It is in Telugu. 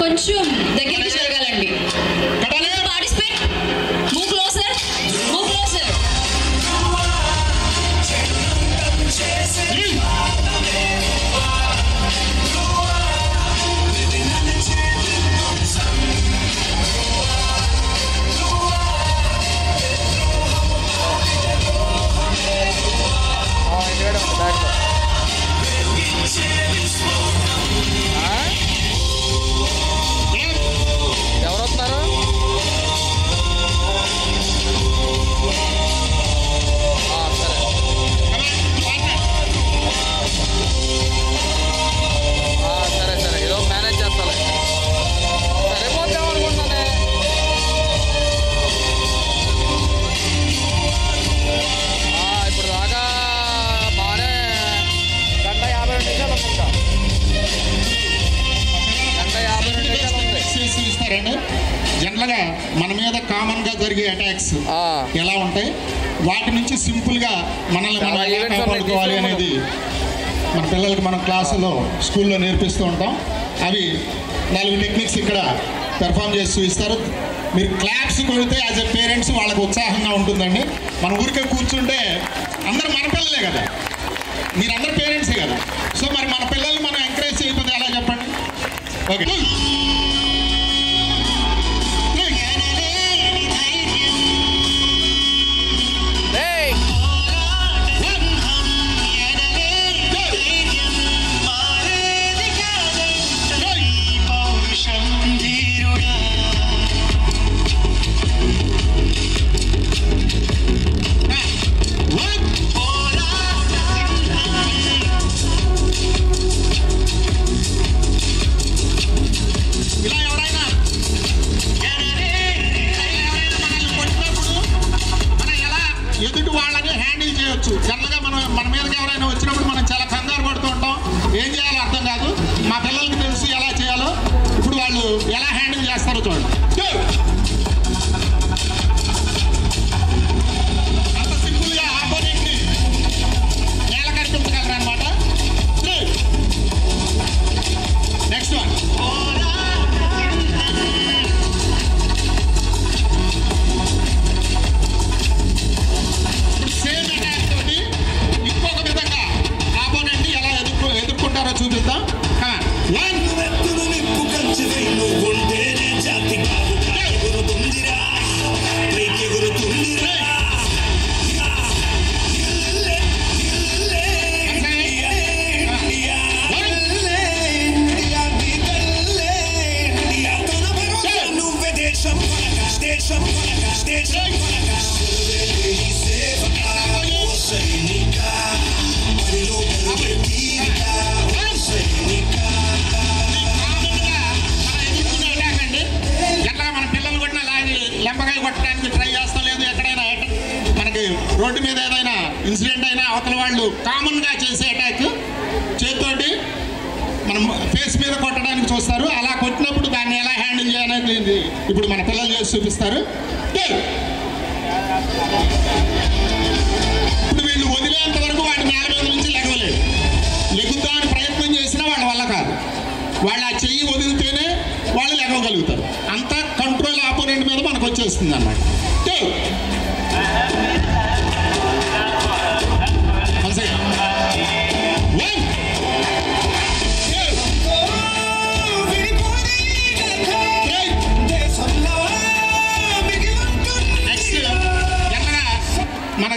కొంచెం దగ్గరికి జరగాలండి. Participate. Move closer. Move closer. ఎవరు వస్తున్నారు? సరే సరే ఏదో మేనేజ్ చేస్తాలే. సరిపోతామనుకుంటున్నానే. ఇప్పుడు దాకా బాగానే 1:52 నిమిషాలు ఉంది. ఇంకా 1:52 నిమిషాలు ఉంది. ఇస్తారండి. జనరల్గా మన మీద కామన్గా జరిగే అటాక్స్ ఎలా ఉంటాయి, వాటి నుంచి సింపుల్గా మనల్ని మనం ఎలా కాపాడుకోవాలి అనేది మన పిల్లలకి మనం క్లాసులో స్కూల్లో నేర్పిస్తూ ఉంటాం. అవి 4 టెక్నిక్స్ ఇక్కడ పెర్ఫామ్ చేసి చూపిస్తారు. మీరు క్లాప్స్ కొడితే యాజ్ ఎ పేరెంట్స్ వాళ్ళకి ఉత్సాహంగా ఉంటుందండి. మన ఊరికే కూర్చుంటే అందరూ మన పిల్లలే కదా, మీరందరూ పేరెంట్సే కదా. సో మరి మన పిల్లల్ని మనం ఎంకరేజ్ చేయకపోతే ఎలా చెప్పండి? ఓకే. ఎదుటి వాళ్ళని హ్యాండిల్ చేయొచ్చు. జనరల్గా మన మీదకి ఎవరైనా వచ్చినప్పుడు మనం చాలా కంగారు పడుతూ ఉంటాం, ఏం చేయాలో అర్థం కాదు. మా పిల్లలకి తెలుసు ఎలా చేయాలో. ఇప్పుడు వాళ్ళు ఎలా హ్యాండిల్ చేస్తారో చూడండి. అంత సింపుల్గా ఆపోనెంట్ని నేల కనిపించగలరు అనమాట. Next one. చూపిద్దాం. లెంపకాయ కొట్టడానికి ట్రై చేస్తాం. లేదు ఎక్కడైనా మనకి రోడ్డు మీద ఏదైనా ఇన్సిడెంట్ అయినా అవతల వాళ్ళు కామన్గా చేసే అటాక్ చేతితోటి మనం ఫేస్ మీద కొట్టడానికి చూస్తారు. అలా కొట్టినప్పుడు దాన్ని ఎలా హ్యాండిల్ చేయాలనేది ఇప్పుడు మన పిల్లలు చేసి చూపిస్తారు. ఇప్పుడు వీళ్ళు వదిలేంత వరకు వాడి నేల మీద నుంచి లెగవలేదు. లెగుద్దామని ప్రయత్నం చేసినా వాళ్ళ వల్ల కాదు. వాళ్ళు ఆ చెయ్యి వదిలితేనే వాళ్ళు లెగవగలుగుతారు. అంత కంట్రోల్ ఆపోనెంట్ మీద మనకు వచ్చేస్తుంది అన్నమాట. నెక్స్ట్ మన